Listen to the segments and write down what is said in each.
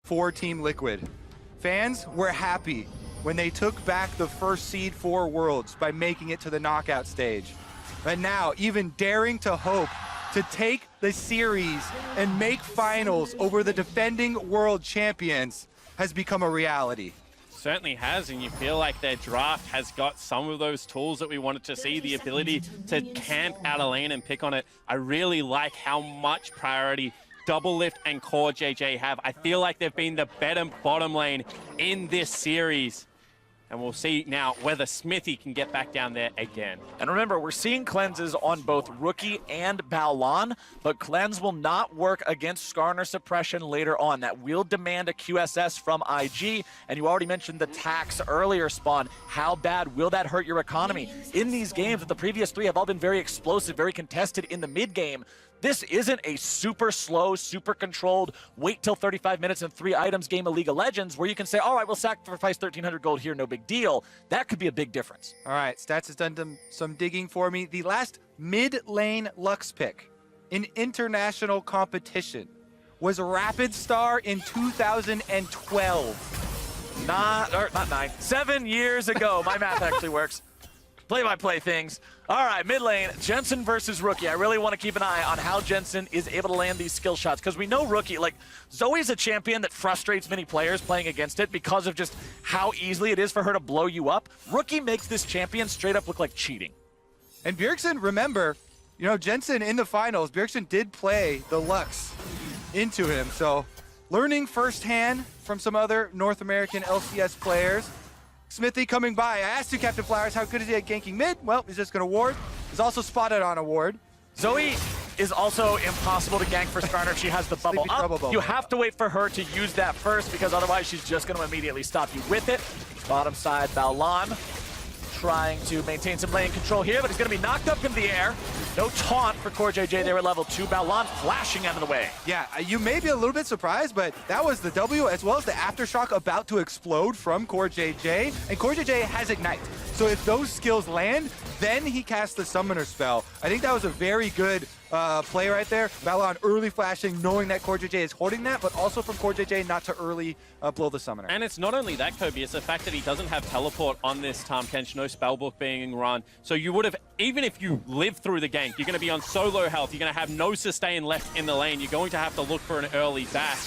for Team Liquid. Fans were happy when they took back the first seed for Worlds by making it to the knockout stage. But now, even daring to hope to take the series and make finals over the defending world champions has become a reality. Certainly has, and you feel like their draft has got some of those tools that we wanted to see, the ability to camp out a lane and pick on it. I really like how much priority Doublelift and Core JJ have. I feel like they've been the better bottom lane in this series. And we'll see now whether Smithy can get back down there again. And remember, we're seeing cleanses on both Rookie and Baolan, but cleanse will not work against Skarner suppression later on. That will demand a QSS from IG, and you already mentioned the tax earlier, Spawn. How bad will that hurt your economy? In these games, the previous three have all been very explosive, very contested in the mid game. This isn't a super slow, super controlled, wait till 35 minutes and 3 items game of League of Legends where you can say, all right, we'll sacrifice 1,300 gold here, no big deal. That could be a big difference. All right, Stats has done some digging for me. The last mid-lane Lux pick in international competition was Rapid Star in 2012. Not 9, 7 years ago. My math actually works. Play-by-play things. All right, mid lane, Jensen versus Rookie. I really want to keep an eye on how Jensen is able to land these skill shots, because we know Rookie, like, Zoe's a champion that frustrates many players playing against it because of just how easily it is for her to blow you up. Rookie makes this champion straight up look like cheating. And Bjergsen, remember, you know, Jensen in the finals, Bjergsen did play the Lux into him, so learning firsthand from some other North American LCS players. Smithy coming by. I asked you, Captain Flowers, how good is he at ganking mid? Well, he's just going to ward. He's also spotted on a ward. Zoe is also impossible to gank for Skarner if she has the bubble up. You have to wait for her to use that first, because otherwise she's just going to immediately stop you with it. Bottom side, Baolan trying to maintain some lane control here, but he's going to be knocked up in the air. No taunt for Core JJ there at level 2. Baolan flashing out of the way. Yeah, you may be a little bit surprised, but that was the W as well as the Aftershock about to explode from Core JJ. And Core JJ has Ignite. So if those skills land, then he casts the Summoner spell. I think that was a very good play right there. Baolan early flashing, knowing that Core JJ is holding that, but also from Core JJ not to early blow the Summoner. And it's not only that, Kobe, it's the fact that he doesn't have teleport on this Tahm Kench, no spellbook being run. So you would have, even if you live through the gank, you're going to be on so low health, you're going to have no sustain left in the lane, you're going to have to look for an early bash.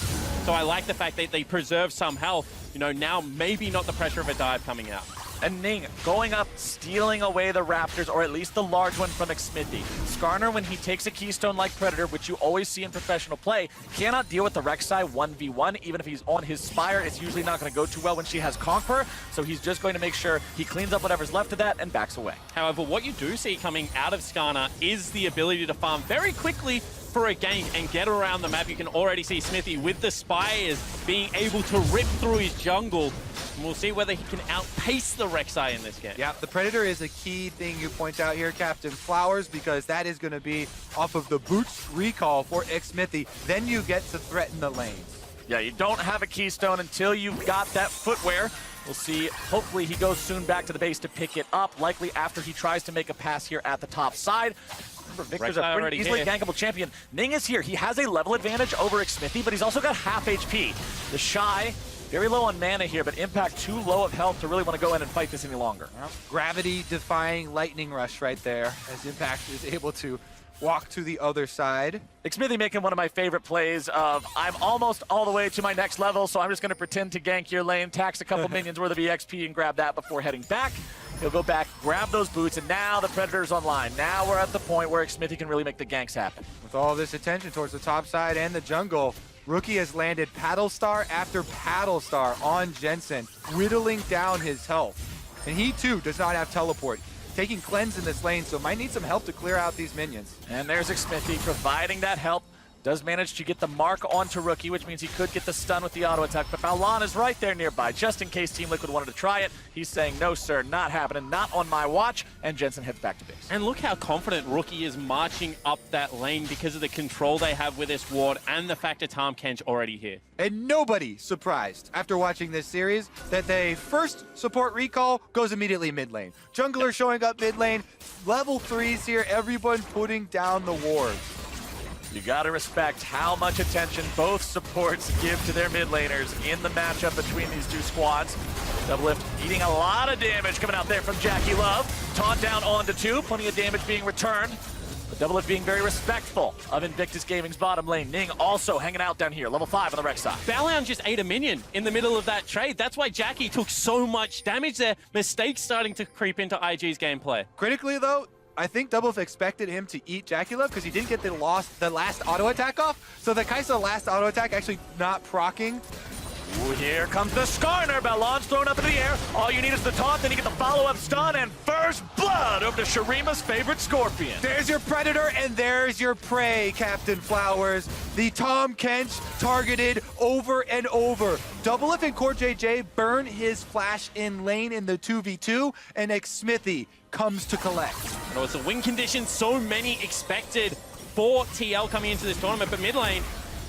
So I like the fact that they preserve some health. You know, now maybe not the pressure of a dive coming out. And Ning going up, stealing away the Raptors, or at least the large one from Xmithy. Skarner, when he takes a keystone like Predator, which you always see in professional play, cannot deal with the Rek'Sai 1v1. Even if he's on his Spire, it's usually not going to go too well when she has Conqueror, so he's just going to make sure he cleans up whatever's left of that and backs away. However, what you do see coming out of Skarner is the ability to farm very quickly for a gank and get around the map. You can already see Smithy with the Spires being able to rip through his jungle. And we'll see whether he can outpace the Rek'Sai in this game. Yeah, the Predator is a key thing you point out here, Captain Flowers, because that is going to be off of the boots recall for Xmithy. Then you get to threaten the lanes. Yeah, you don't have a keystone until you've got that footwear. We'll see. Hopefully he goes soon back to the base to pick it up, likely after he tries to make a pass here at the top side. Remember, Victor's a pretty easily gankable champion. Ning is here. He has a level advantage over Xmithy, but he's also got half HP. The Shy, very low on mana here, but Impact too low of health to really want to go in and fight this any longer. Well, gravity-defying Lightning Rush right there, as Impact is able to walk to the other side. Xmithy making one of my favorite plays of, I'm almost all the way to my next level, so I'm just going to pretend to gank your lane, tax a couple minions worth of EXP and grab that before heading back. He'll go back, grab those boots, and now the Predator's online. Now we're at the point where Xmithy can really make the ganks happen. With all this attention towards the top side and the jungle, Rookie has landed Paddle Star after Paddle Star on Jensen, whittling down his health. And he too does not have teleport. Taking cleanse in this lane, so might need some help to clear out these minions. And there's Xmithy providing that help. Does manage to get the mark onto Rookie, which means he could get the stun with the auto attack, but Baolan is right there nearby, just in case Team Liquid wanted to try it. He's saying, no sir, not happening, not on my watch, and Jensen heads back to base. And look how confident Rookie is marching up that lane because of the control they have with this ward and the fact that Tahm Kench already here. And nobody surprised after watching this series that they first support recall goes immediately mid lane. Jungler showing up mid lane, level 3s here, everyone putting down the wards. You gotta respect how much attention both supports give to their mid laners in the matchup between these two squads. Doublelift eating a lot of damage coming out there from Jackie Love. Taunt down onto 2, plenty of damage being returned. But Doublelift being very respectful of Invictus Gaming's bottom lane. Ning also hanging out down here, level 5 on the rec side. Baolan just ate a minion in the middle of that trade. That's why Jackie took so much damage there. Mistakes starting to creep into IG's gameplay. Critically, though, I think Doublelift expected him to eat Jackie Love because he didn't get the last auto attack off. So the Kai'Sa last auto attack actually not proccing. Ooh, here comes the Skarner. Balan's thrown up in the air. All you need is the taunt, then you get the follow-up stun, and first blood over to Shurima's favorite Scorpion. There's your Predator, and there's your prey, Captain Flowers. The Tom Kench targeted over and over. Doublelift and Core JJ burn his flash in lane in the 2v2, and Xmithy comes to collect. And it was a win condition so many expected for TL coming into this tournament, but mid lane,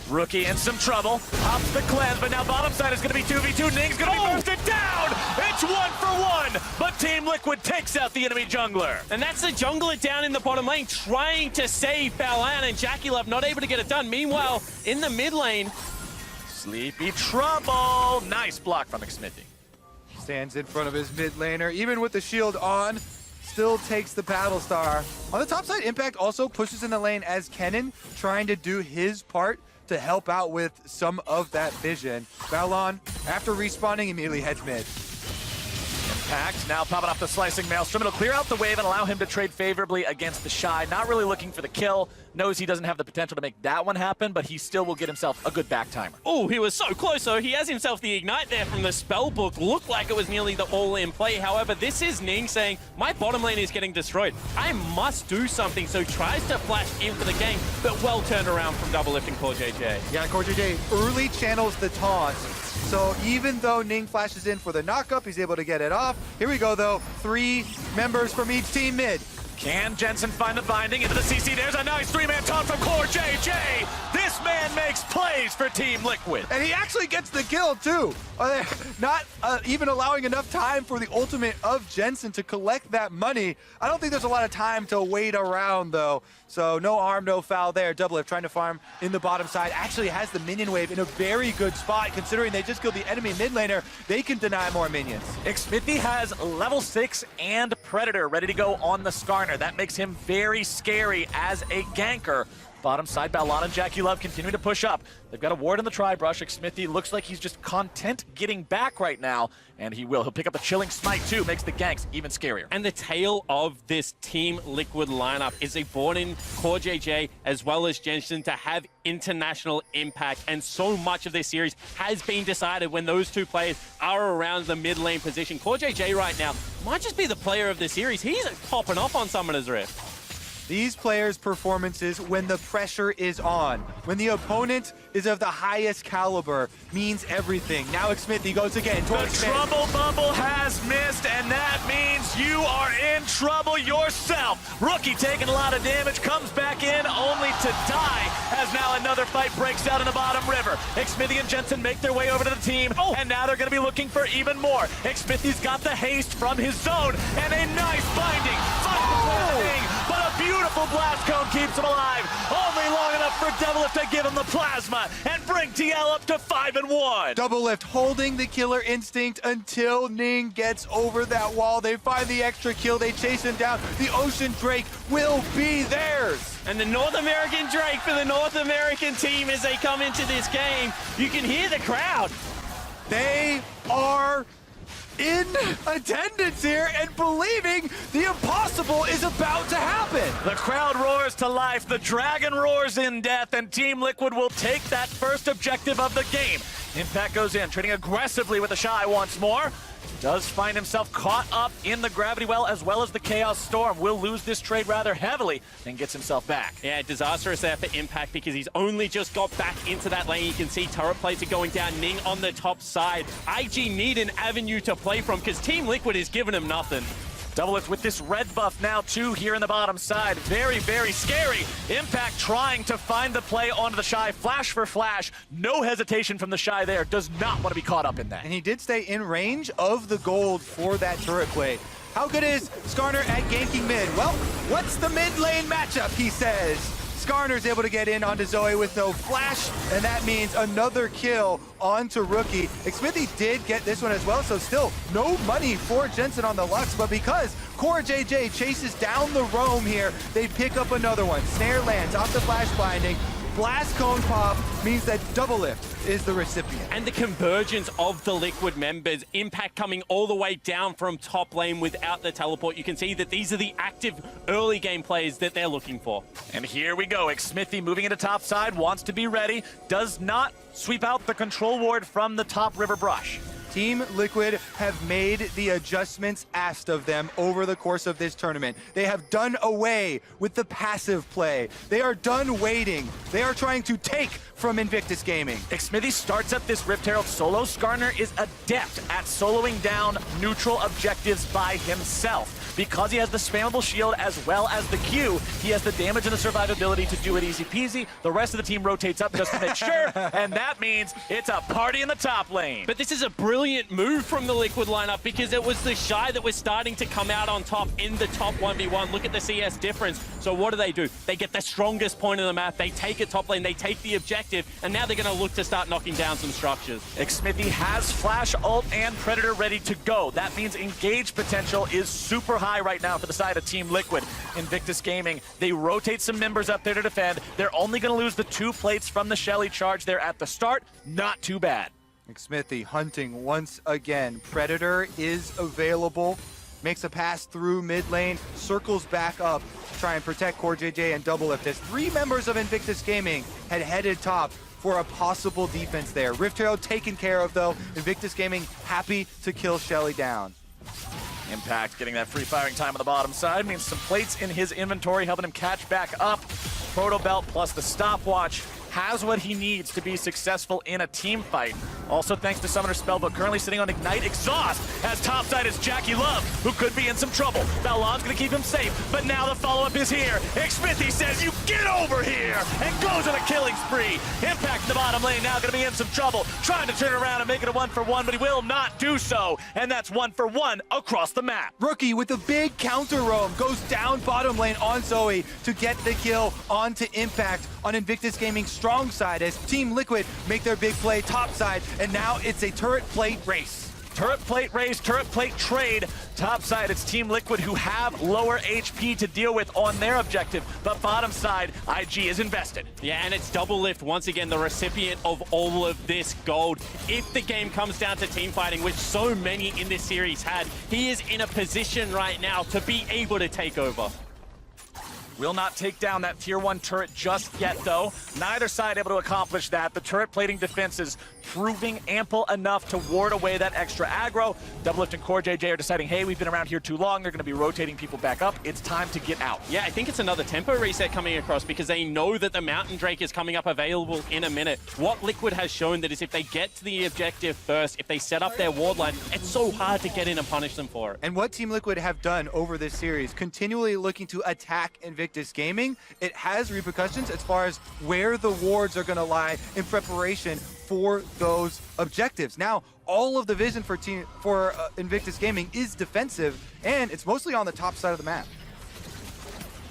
Rookie in some trouble. Pops the cleanse, but now bottom side is going to be 2v2. Ning's going to be bursted down. It's 1-for-1, but Team Liquid takes out the enemy jungler. and that's the jungler down in the bottom lane trying to save Baolan, and Jackie Love not able to get it done. Meanwhile, in the mid lane, Sleepy trouble. Nice block from Xmithy. Stands in front of his mid laner, even with the shield on, still takes the battle star. On the top side, Impact also pushes in the lane as Kennen, trying to do his part to help out with some of that vision. Baolan, after respawning, immediately heads mid. Impact now popping off the slicing maelstrom. It'll clear out the wave and allow him to trade favorably against the Shy. Not really looking for the kill. Knows he doesn't have the potential to make that one happen, but he still will get himself a good back timer. oh, he was so close, though. He has himself the ignite there from the spell book. Looked like it was nearly the all-in play. However, this is Ning saying, my bottom lane is getting destroyed. I must do something, so tries to flash in for the game, but well turned around from Doublelift and Core JJ. Yeah, Core JJ early channels the taunt. So even though Ning flashes in for the knockup, he's able to get it off. Here we go, though. 3 members from each team mid. Can Jensen find the binding into the CC? There's a nice 3-man taunt from Core JJ. This man makes plays for Team Liquid. And he actually gets the kill, too. Not even allowing enough time for the ultimate of Jensen to collect that money. I don't think there's a lot of time to wait around, though. So no harm, no foul there. Doublelift trying to farm in the bottom side. Actually has the minion wave in a very good spot, considering they just killed the enemy mid laner. They can deny more minions. Xmithy has level 6 and Predator ready to go on the Skarner. That makes him very scary as a ganker. Bottom side, Baolan and Jackie Love continuing to push up. They've got a ward in the tri-brush. Xmithy looks like he's just content getting back right now, and he will. He'll pick up a chilling smite too, makes the ganks even scarier. And the tail of this Team Liquid lineup is a born-in Core JJ as well as Jensen to have international impact, and so much of this series has been decided when those two players are around the mid lane position. Core JJ right now might just be the player of the series. He's popping off on Summoner's Rift. These players' performances, when the pressure is on, when the opponent is of the highest caliber, means everything. Now Xmithy goes again towards the trouble bubble has missed, and that means you are in trouble yourself. Rookie taking a lot of damage, comes back in only to die, as now another fight breaks out in the bottom river. Xmithy and Jensen make their way over to the team, and now they're going to be looking for even more. Xmithy's got the haste from his zone, and a nice binding. But a beautiful blast cone keeps him alive. Only long enough for Doublelift to give him the plasma and bring TL up to 5-1. Doublelift holding the killer instinct until Ning gets over that wall. They find the extra kill. They chase him down. The Ocean Drake will be theirs. And the North American Drake for the North American team as they come into this game. You can hear the crowd. They are in attendance here and believing the impossible is about to happen. The crowd roars to life, the dragon roars in death, and Team Liquid will take that first objective of the game. Impact goes in, trading aggressively with the Shy once more. Does find himself caught up in the Gravity Well as well as the Chaos Storm. Will lose this trade rather heavily and gets himself back. Yeah, disastrous there for Impact because he's only just got back into that lane. You can see turret plates are going down. Ning on the top side. IG need an avenue to play from because Team Liquid is giving him nothing. Doublelift with this red buff now too here in the bottom side. Very, very scary. Impact trying to find the play onto the Shy. Flash for flash. No hesitation from the Shy there. Does not want to be caught up in that. And he did stay in range of the gold for that turret play. How good is Skarner at ganking mid? Well, what's the mid lane matchup, he says. Skarner's able to get in onto Zoe with no flash, and that means another kill onto Rookie. Xmithy did get this one as well, so still no money for Jensen on the Lux, but because CoreJJ chases down the roam here, they pick up another one. Snare lands off the flash blinding. Blast Cone Pop means that Doublelift is the recipient. And the convergence of the Liquid members, Impact coming all the way down from top lane without the teleport. You can see that these are the active early game players that they're looking for. And here we go. Xmithy moving into top side, wants to be ready, does not sweep out the control ward from the top river brush. Team Liquid have made the adjustments asked of them over the course of this tournament. They have done away with the passive play. They are done waiting. They are trying to take from Invictus Gaming. Xmithy starts up this Rift Herald solo. Skarner is adept at soloing down neutral objectives by himself. Because he has the spammable shield as well as the Q, he has the damage and the survivability to do it easy peasy. The rest of the team rotates up just to make sure, and that means it's a party in the top lane. But this is a brilliant move from the Liquid lineup because it was the Shy that was starting to come out on top in the top 1v1. Look at the CS difference. So what do? They get the strongest point of the map, they take it top lane, they take the objective, and now they're going to look to start knocking down some structures. Xmithy has Flash, Ult, and Predator ready to go. That means engage potential is super high right now for the side of Team Liquid. Invictus Gaming, they rotate some members up there to defend. They're only going to lose the 2 plates from the Shelly charge there at the start. Not too bad. Xmithy hunting once again. Predator is available. Makes a pass through mid lane, circles back up to try and protect CoreJJ and Doublelift as 3 members of Invictus Gaming had headed top for a possible defense there. Rift Herald taken care of though. Invictus Gaming happy to kill Shelly down. Impact getting that free firing time on the bottom side means some plates in his inventory helping him catch back up. Proto Belt plus the stopwatch has what he needs to be successful in a team fight. Also thanks to Summoner Spellbook, currently sitting on Ignite Exhaust, as topside is Jackie Love, who could be in some trouble. Balon's gonna keep him safe, but now the follow-up is here. Xmithy says, you get over here, and goes on a killing spree. Impact in the bottom lane now gonna be in some trouble, trying to turn around and make it a 1-for-1, but he will not do so, and that's 1-for-1 across the map. Rookie with a big counter roam goes down bottom lane on Zoe to get the kill onto Impact on Invictus Gaming's strong side as Team Liquid make their big play top side, and now it's a turret plate race. Turret plate race, turret plate trade. Top side, it's Team Liquid who have lower HP to deal with on their objective, but bottom side, IG is invested. Yeah, and it's Doublelift, once again, the recipient of all of this gold. If the game comes down to team fighting, which so many in this series had, he is in a position right now to be able to take over. Will not take down that tier 1 turret just yet, though. Neither side able to accomplish that. The turret plating defenses proving ample enough to ward away that extra aggro. Doublelift and CoreJJ are deciding, hey, we've been around here too long. They're going to be rotating people back up. It's time to get out. Yeah, I think it's another tempo reset coming across because they know that the Mountain Drake is coming up available in a minute. What Liquid has shown that is if they get to the objective first, if they set up their ward line, it's so hard to get in and punish them for it. And what Team Liquid have done over this series, continually looking to attack Invictus Gaming, it has repercussions as far as where the wards are going to lie in preparation for those objectives. Now, all of the vision for Invictus Gaming is defensive, and it's mostly on the top side of the map.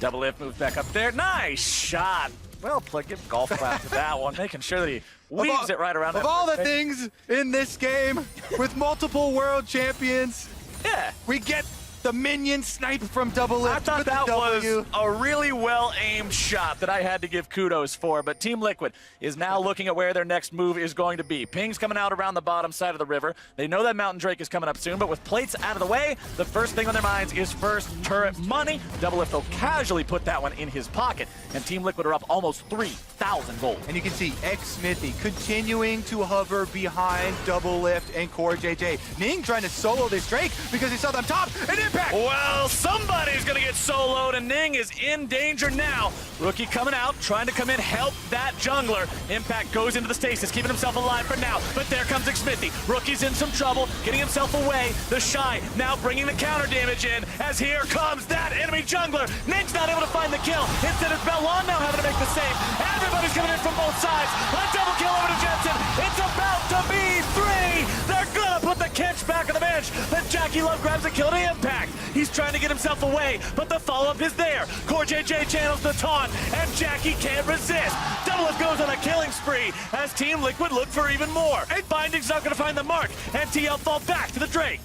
Doublelift moves back up there. Nice shot. Well played. Give golf clap to that one, making sure that he weaves it right around. Of all the things in this game, with multiple world champions, yeah, we get the minion snipe from Doublelift. I thought that was a really well-aimed shot that I had to give kudos for, but Team Liquid is now looking at where their next move is going to be. Ping's coming out around the bottom side of the river. They know that Mountain Drake is coming up soon, but with plates out of the way, the first thing on their minds is first turret money. Doublelift will casually put that one in his pocket, and Team Liquid are up almost 3,000 gold. And you can see Xmithy continuing to hover behind Doublelift and CoreJJ. Ning trying to solo this Drake because he saw them top, and Impact! Well, somebody's gonna get soloed, and Ning is in danger now. Rookie coming out, trying to come in, help that jungler. Impact goes into the stasis, keeping himself alive for now, but there comes Xmithy. Rookie's in some trouble, getting himself away. The Shy now bringing the counter damage in, as here comes that enemy jungler. Ning's not able to find the kill. Instead, it's Balon now having to make the save. Everybody's coming in from both sides. A double kill over to Jensen. It's about to be 3. They're gonna put the catch back on the bench, but Jackie Love grabs a kill to Impact. He's trying to get himself away, but the follow-up is there. CoreJJ channels the taunt, and Jackie can't resist. Doublelift goes on a killing spree as Team Liquid look for even more. And Binding's not going to find the mark, and TL fall back to the Drake.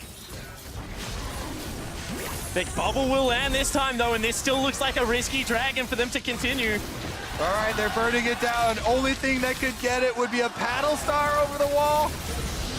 Big bubble will land this time, though, and this still looks like a risky dragon for them to continue. All right, they're burning it down. Only thing that could get it would be a paddle star over the wall.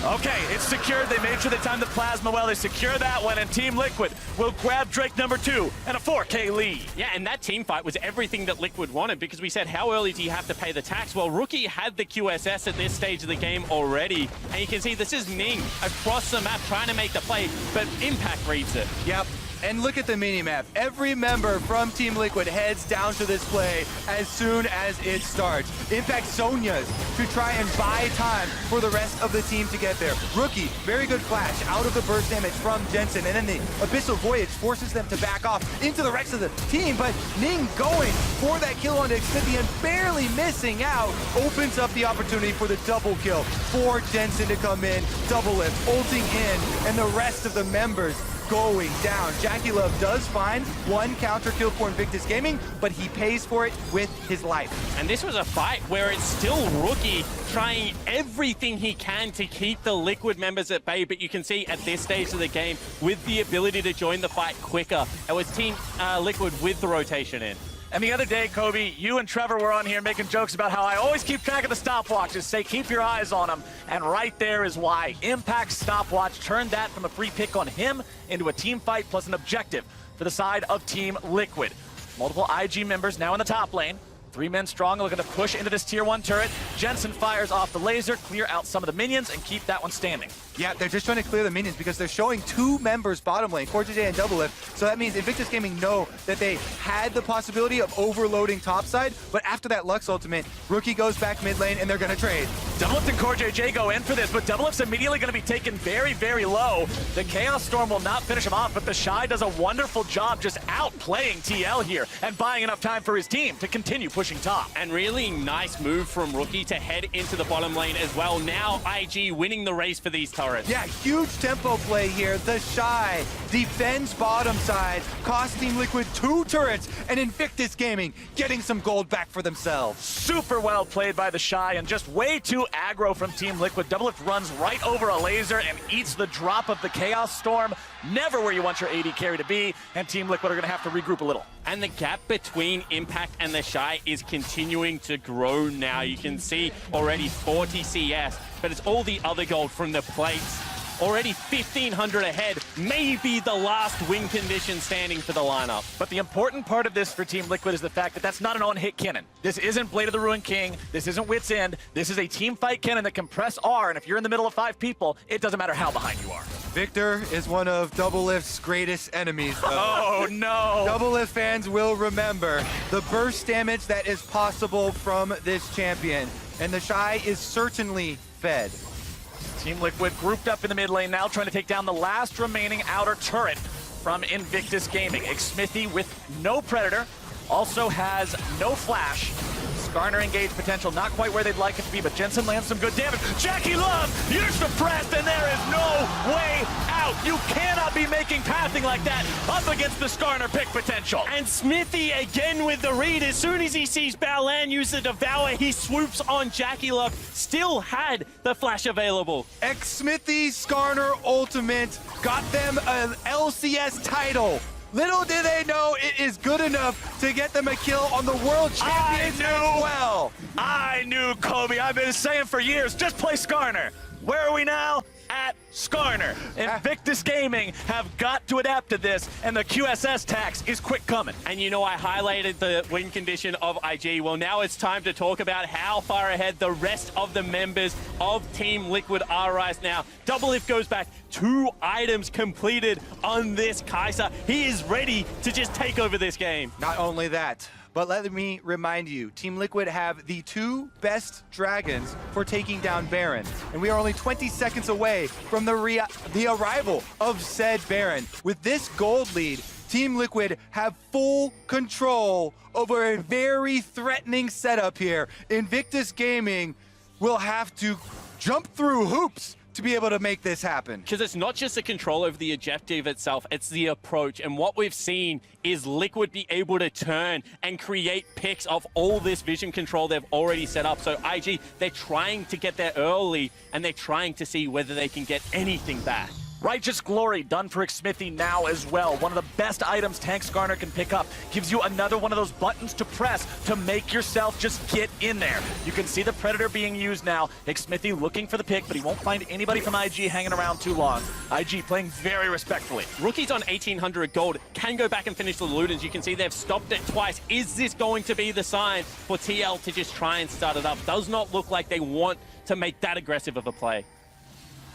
Okay, it's secured. They made sure they timed the plasma well. They secure that one, and Team Liquid will grab Drake #2 and a 4K lead. Yeah, and that team fight was everything that Liquid wanted, because we said, how early do you have to pay the tax? Well, Rookie had the QSS at this stage of the game already, and you can see this is Ning across the map trying to make the play, but Impact reads it. Yep. And look at the mini-map. Every member from Team Liquid heads down to this play as soon as it starts. Impact Sonya's to try and buy time for the rest of the team to get there. Rookie, very good flash out of the burst damage from Jensen, and then the Abyssal Voyage forces them to back off into the rest of the team, but Ning going for that kill on Xfinity and barely missing out opens up the opportunity for the double kill for Jensen to come in. Doublelift ulting in, and the rest of the members going down. Jackie Love does find one counter kill for Invictus Gaming, but he pays for it with his life. And this was a fight where it's still Rookie trying everything he can to keep the Liquid members at bay, but you can see at this stage of the game, with the ability to join the fight quicker, it was Team Liquid with the rotation in. And the other day, Kobe, you and Trevor were on here making jokes about how I always keep track of the stopwatches, say keep your eyes on them, and right there is why. Impact's stopwatch turned that from a free pick on him into a team fight plus an objective for the side of Team Liquid. Multiple IG members now in the top lane. 3 men strong looking to push into this tier 1 turret. Jensen fires off the laser, clear out some of the minions, and keep that one standing. Yeah, they're just trying to clear the minions because they're showing 2 members bottom lane, CoreJJ and Doublelift. So that means Invictus Gaming know that they had the possibility of overloading topside, but after that Lux ultimate, Rookie goes back mid lane and they're going to trade. Doublelift and CoreJJ go in for this, but Doublelift's immediately going to be taken very, very low. The Chaos Storm will not finish him off, but the Shy does a wonderful job just outplaying TL here and buying enough time for his team to continue pushing top. And really nice move from Rookie to head into the bottom lane as well. Now IG winning the race for these turrets. Yeah, huge tempo play here. The Shy defends bottom side, costing Liquid 2 turrets, and Invictus Gaming getting some gold back for themselves. Super well played by the Shy, and just way too aggro from Team Liquid. Doublelift runs right over a laser and eats the drop of the Chaos Storm. Never where you want your AD carry to be, and Team Liquid are going to have to regroup a little. And the gap between Impact and the Shy is continuing to grow now. You can see already 40 CS, but it's all the other gold from the plates. Already 1,500 ahead, maybe the last win condition standing for the lineup. But the important part of this for Team Liquid is the fact that that's not an on-hit cannon. This isn't Blade of the Ruined King. This isn't Wit's End. This is a team fight cannon that can press R, and if you're in the middle of 5 people, it doesn't matter how behind you are. Victor is one of Doublelift's greatest enemies, though. Oh, no. Doublelift fans will remember the burst damage that is possible from this champion, and the Shy is certainly fed. Team Liquid grouped up in the mid lane now, trying to take down the last remaining outer turret from Invictus Gaming. Xmithy with no Predator, also has no Flash. Skarner engaged potential, not quite where they'd like it to be, but Jensen lands some good damage. Jackie Love, you're suppressed, and there is no way out. You cannot be making pathing like that up against the Skarner pick potential. And Smithy again with the read. As soon as he sees Balan use the Devour, he swoops on Jackie Love. Still had the flash available. Xmithy Skarner ultimate got them an LCS title. Little did they know it is good enough to get them a kill on the world champions as well. I knew, Kobe. I've been saying for years, just play Skarner. Where are we now? At Skarner. Invictus Gaming have got to adapt to this, and the QSS tax is quick coming. And you know, I highlighted the win condition of IG. Well, now it's time to talk about how far ahead the rest of the members of Team Liquid are right now. Doublelift goes back, 2 items completed on this Kai'Sa. He is ready to just take over this game. Not only that, but let me remind you, Team Liquid have the 2 best dragons for taking down Baron. And we are only 20 seconds away from the arrival of said Baron. With this gold lead, Team Liquid have full control over a very threatening setup here. Invictus Gaming will have to jump through hoops to be able to make this happen. Because it's not just the control over the objective itself, it's the approach. And what we've seen is Liquid be able to turn and create picks of all this vision control they've already set up. So IG, they're trying to get there early, and they're trying to see whether they can get anything back. Righteous Glory done for Xmithy now as well. One of the best items Tank Skarner can pick up. Gives you another one of those buttons to press to make yourself just get in there. You can see the Predator being used now. Xmithy looking for the pick, but he won't find anybody from IG hanging around too long. IG playing very respectfully. Rookie's on 1,800 gold, can go back and finish the loot. As you can see, they've stopped it twice. Is this going to be the sign for TL to just try and start it up? Does not look like they want to make that aggressive of a play.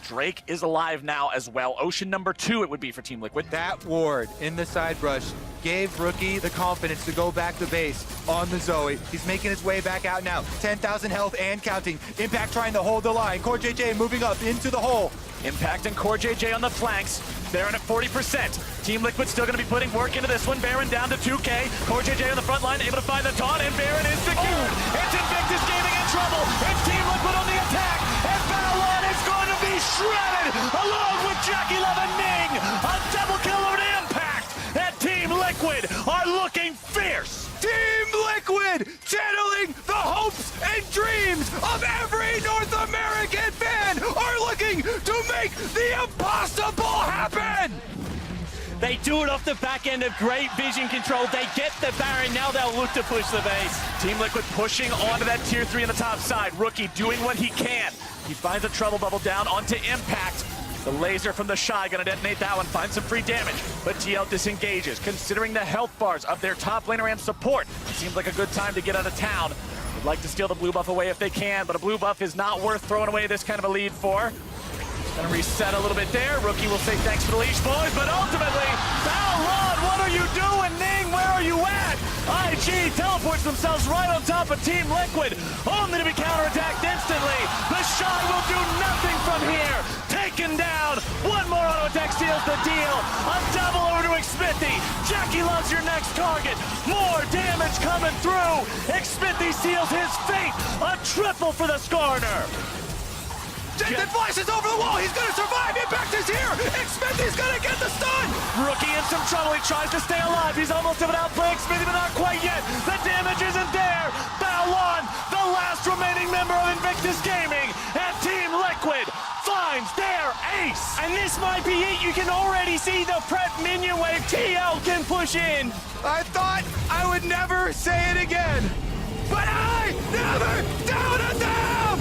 Drake is alive now as well. Ocean number 2 it would be for Team Liquid. That ward in the side brush gave Rookie the confidence to go back to base on the Zoe. He's making his way back out now. 10,000 health and counting. Impact trying to hold the line. Core JJ moving up into the hole. Impact and Core JJ on the flanks. Baron at 40%. Team Liquid still going to be putting work into this one. Baron down to 2K. Core JJ on the front line, able to find the taunt, and Baron is secured. It's Invictus Gaming in trouble. It's Team Liquid on the attack. And Balon is going to be shredded along with Jackie Love and Ning. A double kill over to Impact. And Team Liquid are looking fierce. Team Liquid channeling the hopes and dreams of every North American fan are looking to make the impossible happen. They do it off the back end of great vision control. They get the Baron. Now they'll look to push the base. Team Liquid pushing onto that tier 3 on the top side. Rookie doing what he can. He finds a trouble bubble down onto Impact. The laser from the Shy gonna detonate that one, find some free damage. But TL disengages. Considering the health bars of their top laner and support, it seems like a good time to get out of town. Would like to steal the blue buff away if they can, but a blue buff is not worth throwing away this kind of a lead for. Gonna reset a little bit there. Rookie will say thanks for the leash, boys, but ultimately, Balon, what are you doing? Ning, where are you at? IG teleports themselves right on top of Team Liquid, only to be counterattacked instantly. The Shy will do nothing from here. Taken down. One more auto attack seals the deal. A double over to Xmithy. Jackie Love's your next target. More damage coming through. Xmithy seals his fate. A triple for the Skarner. Jensen flashes over the wall. He's going to survive. Impact is here. Xmithy's going to get the stun. Rookie in some trouble. He tries to stay alive. He's almost to an outplay. Xmithy, but not quite yet. The damage isn't there. Balon, the last remaining member of Invictus Gaming, and Team Liquid finds their ace. And this might be it. You can already see the prep minion wave. TL can push in. I thought I would never say it again, but I never doubted them.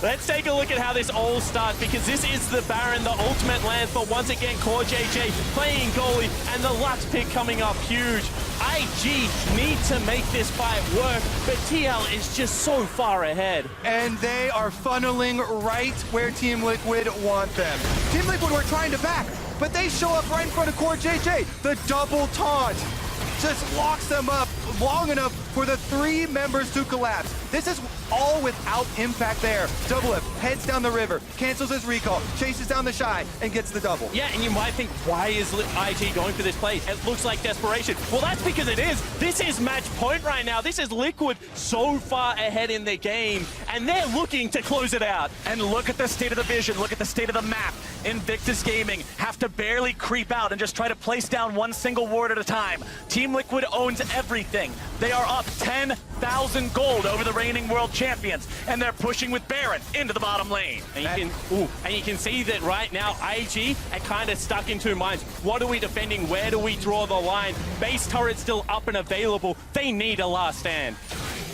Let's take a look at how this all starts, because this is the Baron, the ultimate lands, but once again, Core JJ playing goalie, and the Lux pick coming up huge. IG need to make this fight work, but TL is just so far ahead. And they are funneling right where Team Liquid want them. Team Liquid were trying to back, but they show up right in front of Core JJ. The double taunt just locks them up long enough for the 3 members to collapse. This is all without Impact there. Doublelift heads down the river, cancels his recall, chases down the Shy, and gets the double. Yeah, and you might think, why is IG going for this play? It looks like desperation. Well, that's because it is. This is match point right now. This is Liquid so far ahead in the game, and they're looking to close it out. And look at the state of the vision. Look at the state of the map. Invictus Gaming have to barely creep out and just try to place down one single ward at a time. Team Liquid owns everything. They are up 10,000 gold over the reigning world champions, and they're pushing with Baron into the bottom lane. And you can see that right now, IG are kind of stuck in 2 minds. What are we defending? Where do we draw the line? Base turret still up and available. They need a last stand.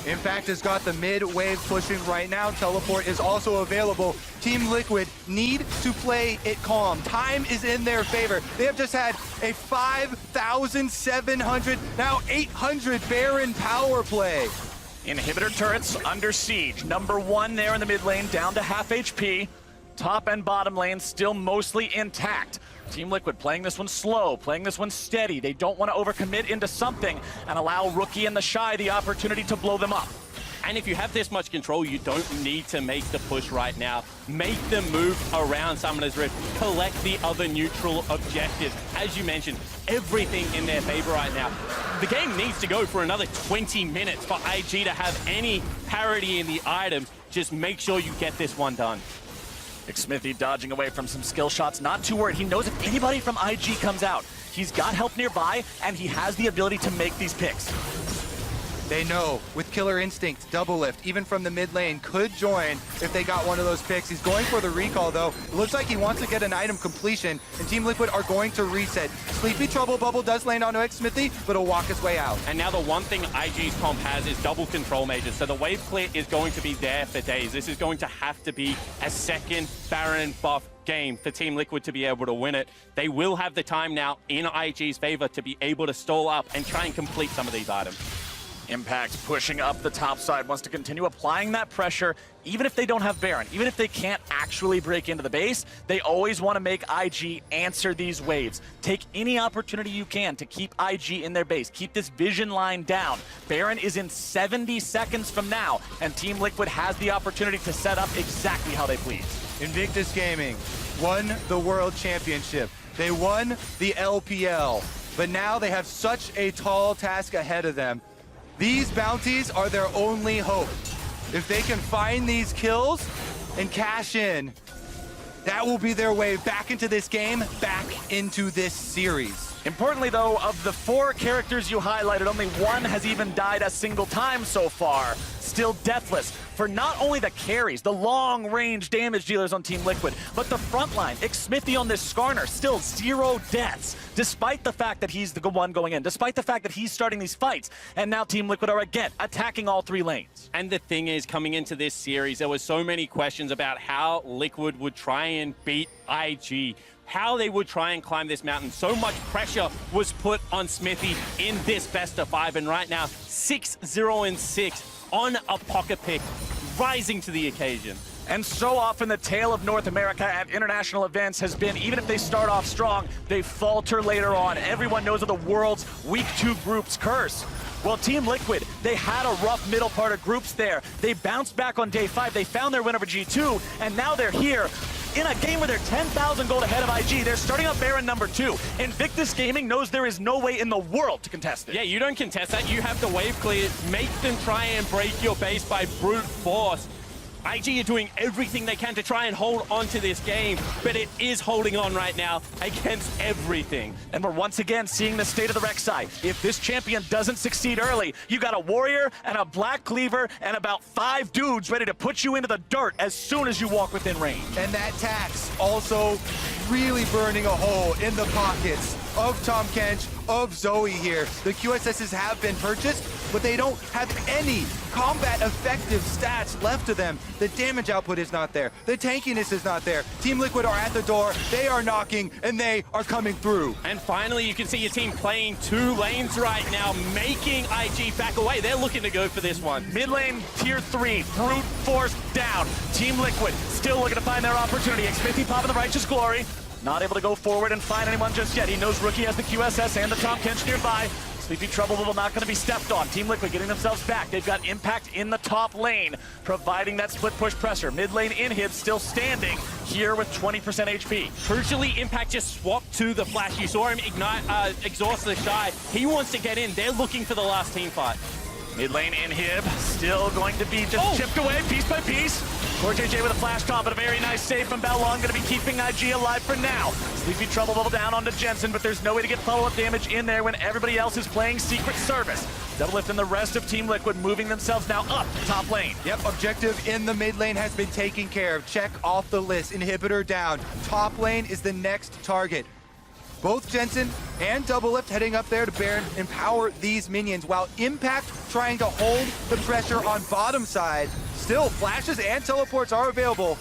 Impact has got the mid wave pushing right now. Teleport is also available. Team Liquid need to play it calm. Time is in their favor. They have just had a 5,700, now 800 Baron power play. Inhibitor turrets under siege. Number 1 there in the mid lane, down to half HP. Top and bottom lane still mostly intact. Team Liquid playing this one slow, playing this one steady. They don't want to overcommit into something and allow Rookie and the Shy the opportunity to blow them up. And if you have this much control, you don't need to make the push right now. Make the move around Summoner's Rift. Collect the other neutral objectives. As you mentioned, everything in their favor right now. The game needs to go for another 20 minutes for IG to have any parity in the items. Just make sure you get this one done. Smithy dodging away from some skill shots, not too worried. He knows if anybody from IG comes out, he's got help nearby, and he has the ability to make these picks. They know with Killer Instinct, Doublelift, even from the mid lane, could join if they got one of those picks. He's going for the recall though. It looks like he wants to get an item completion, and Team Liquid are going to reset. Sleepy Trouble Bubble does land onto Smithy, but he'll walk his way out. And now the one thing IG's comp has is double control mages, so the wave clear is going to be there for days. This is going to have to be a second Baron buff game for Team Liquid to be able to win it. They will have the time now in IG's favor to be able to stall up and try and complete some of these items. Impact pushing up the top side, wants to continue applying that pressure, even if they don't have Baron, even if they can't actually break into the base, they always want to make IG answer these waves. Take any opportunity you can to keep IG in their base, keep this vision line down. Baron is in 70 seconds from now, and Team Liquid has the opportunity to set up exactly how they please. Invictus Gaming won the World Championship. They won the LPL, but now they have such a tall task ahead of them. These bounties are their only hope. If they can find these kills and cash in, that will be their way back into this game, back into this series. Importantly though, of the 4 characters you highlighted, only one has even died a single time so far. Still deathless for not only the carries, the long-range damage dealers on Team Liquid, but the front line. Smithy on this Skarner, still 0 deaths, despite the fact that he's the one going in, despite the fact that he's starting these fights. And now Team Liquid are again attacking all 3 lanes. And the thing is, coming into this series, there were so many questions about how Liquid would try and beat IG, how they would try and climb this mountain. So much pressure was put on Smithy in this best of 5, and right now 6-0-6 on a pocket pick, rising to the occasion. And so often the tale of North America at international events has been, even if they start off strong, they falter later on. Everyone knows of the world's week 2 groups curse. Well, Team Liquid, they had a rough middle part of groups there. They bounced back on day 5. They found their win over G2, and now they're here in a game where they're 10,000 gold ahead of IG. They're starting up Baron number 2. Invictus Gaming knows there is no way in the world to contest it. Yeah, you don't contest that. You have the wave clear. Make them try and break your base by brute force. IG are doing everything they can to try and hold on to this game, but it is holding on right now against everything. And we're once again seeing the state of the Rek'Sai. If this champion doesn't succeed early, you got a warrior and a black cleaver and about 5 dudes ready to put you into the dirt as soon as you walk within range. And that tax also really burning a hole in the pockets of Tom Kench, of Zoe here. The QSSs have been purchased, but they don't have any combat effective stats left to them. The damage output is not there. The tankiness is not there. Team Liquid are at the door. They are knocking, and they are coming through. And finally, you can see your team playing 2 lanes right now, making IG back away. They're looking to go for this one. Mid lane, tier 3, brute force down. Team Liquid still looking to find their opportunity. Smithy popping the Righteous Glory. Not able to go forward and find anyone just yet. He knows Rookie has the QSS and the Tom Kench nearby. Sleepy Trouble Bubble not going to be stepped on. Team Liquid getting themselves back. They've got Impact in the top lane, providing that split push pressure. Mid lane Inhib still standing here with 20% HP. Crucially, Impact just swapped to the Flash. You saw him exhaust the Shy. He wants to get in. They're looking for the last team fight. Mid lane Inhib still going to be just chipped away piece by piece. JJ with a flash comp, but a very nice save from Balon, going to be keeping IG alive for now. Sleepy Trouble Bubble down onto Jensen, but there's no way to get follow-up damage in there when everybody else is playing Secret Service. Doublelift and the rest of Team Liquid moving themselves now up top lane. Yep, objective in the mid lane has been taken care of. Check off the list. Inhibitor down. Top lane is the next target. Both Jensen and Doublelift heading up there to Baron empower these minions, while Impact trying to hold the pressure on bottom side. Still, flashes and teleports are available.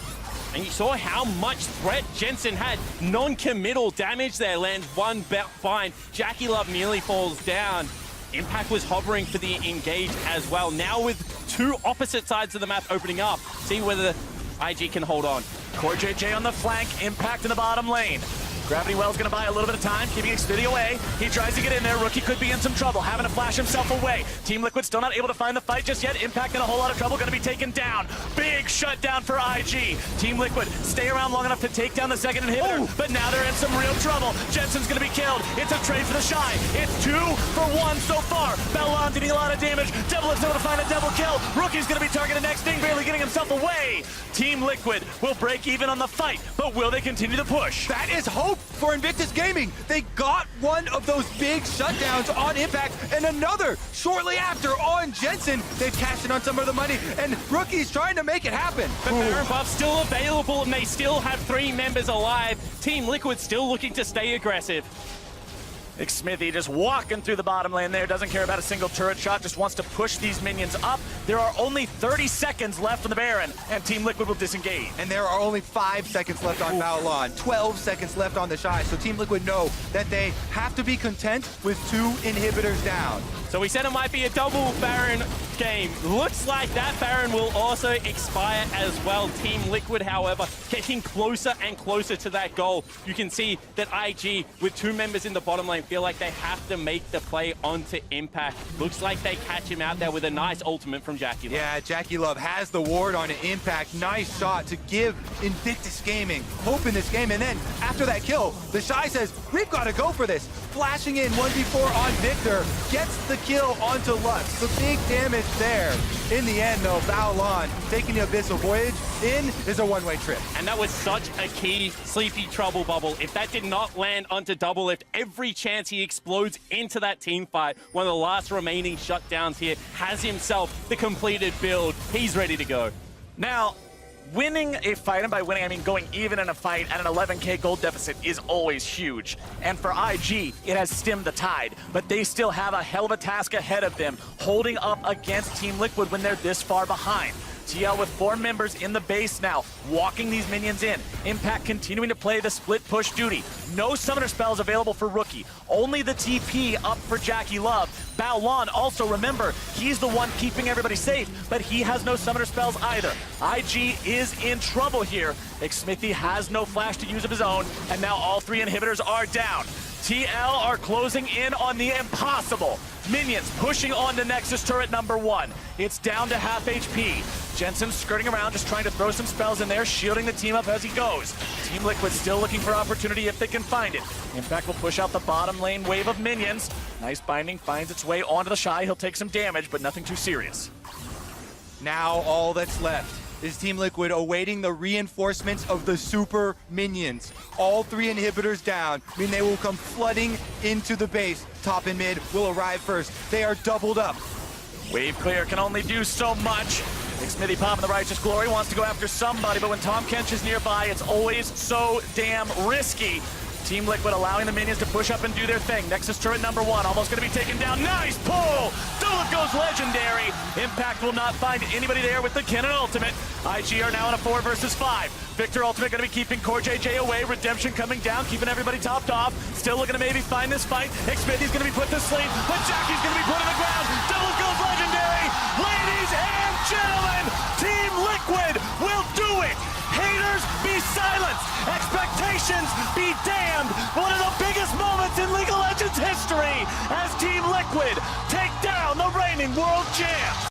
And you saw how much threat Jensen had. Non-committal damage there, lands one bind. Jackie Love nearly falls down. Impact was hovering for the engage as well. Now with 2 opposite sides of the map opening up, see whether IG can hold on. Core JJ on the flank, Impact in the bottom lane. Gravity Well's gonna buy a little bit of time, keeping Xfinity away. He tries to get in there. Rookie could be in some trouble, having to flash himself away. Team Liquid still not able to find the fight just yet. Impact in a whole lot of trouble, gonna be taken down. Big shutdown for IG. Team Liquid stay around long enough to take down the second inhibitor, but now they're in some real trouble. Jensen's gonna be killed. It's a trade for the Shy. It's 2 for 1 so far. Balon did a lot of damage. Doublelift's able to find a double kill. Rookie's gonna be targeted next, Ding barely getting himself away. away. Team Liquid will break even on the fight, but will they continue to push? That is hope for Invictus Gaming. They got one of those big shutdowns on Impact and another shortly after on Jensen. They've cashed in on some of the money, and Rookie's trying to make it happen. But Baron buff still available, and they still have 3 members alive. Team Liquid still looking to stay aggressive. Smithy just walking through the bottom lane there, doesn't care about a single turret shot, just wants to push these minions up. There are only 30 seconds left on the Baron, and Team Liquid will disengage. And there are only 5 seconds left on Baolon, 12 seconds left on the Shy, so Team Liquid know that they have to be content with 2 inhibitors down. So we said it might be a double Baron game. Looks like that Baron will also expire as well. Team Liquid, however, getting closer and closer to that goal. You can see that IG, with 2 members in the bottom lane, feel like they have to make the play onto Impact. Looks like they catch him out there with a nice ultimate from Jackie Love. Yeah, Jackie Love has the ward on an Impact. Nice shot to give Invictus Gaming hope in this game. And then after that kill, the Shy says, we've got to go for this. Flashing in 1v4 on Victor, gets the kill onto Lux. The big damage there. In the end, though, Baolon taking the Abyssal Voyage in is a one-way trip. And that was such a key Sleepy Trouble bubble. If that did not land onto Doublelift, every chance he explodes into that team fight, one of the last remaining shutdowns here, has himself the completed build. He's ready to go. Now, winning a fight, and by winning I mean going even in a fight at an 11k gold deficit, is always huge. And for IG, it has stemmed the tide, but they still have a hell of a task ahead of them, holding up against Team Liquid when they're this far behind. TL with 4 members in the base now, walking these minions in. Impact continuing to play the split push duty. No summoner spells available for Rookie. Only the TP up for Jackie Love. Baolon also, remember, he's the one keeping everybody safe, but he has no summoner spells either. IG is in trouble here. Smithy has no flash to use of his own, and now all 3 inhibitors are down. TL are closing in on the impossible. Minions pushing on to Nexus turret number 1. It's down to half HP. Jensen skirting around, just trying to throw some spells in there, shielding the team up as he goes. Team Liquid still looking for opportunity if they can find it. Impact will push out the bottom lane wave of minions. Nice binding, finds its way onto the Shy. He'll take some damage, but nothing too serious. Now all that's left is Team Liquid awaiting the reinforcements of the super minions. All 3 inhibitors down, mean they will come flooding into the base. Top and mid will arrive first. They are doubled up. Wave clear can only do so much. Smithy popping the Righteous Glory, wants to go after somebody, but when Tom Kench is nearby, it's always so damn risky. Team Liquid allowing the minions to push up and do their thing. Nexus turret number 1, almost going to be taken down. Nice pull! Duluth goes legendary. Impact will not find anybody there with the cannon ultimate. IG are now in a 4 versus 5. Victor ultimate going to be keeping Core JJ away. Redemption coming down, keeping everybody topped off. Still looking to maybe find this fight. Smithy's going to be put to sleep, but Jackie's going to be put on the ground. Duluth goes legendary. Ladies and gentlemen, Team Liquid will do it. Haters, be silenced. Expectations, be damned. One of the biggest moments in League of Legends history as Team Liquid take down the reigning world champs.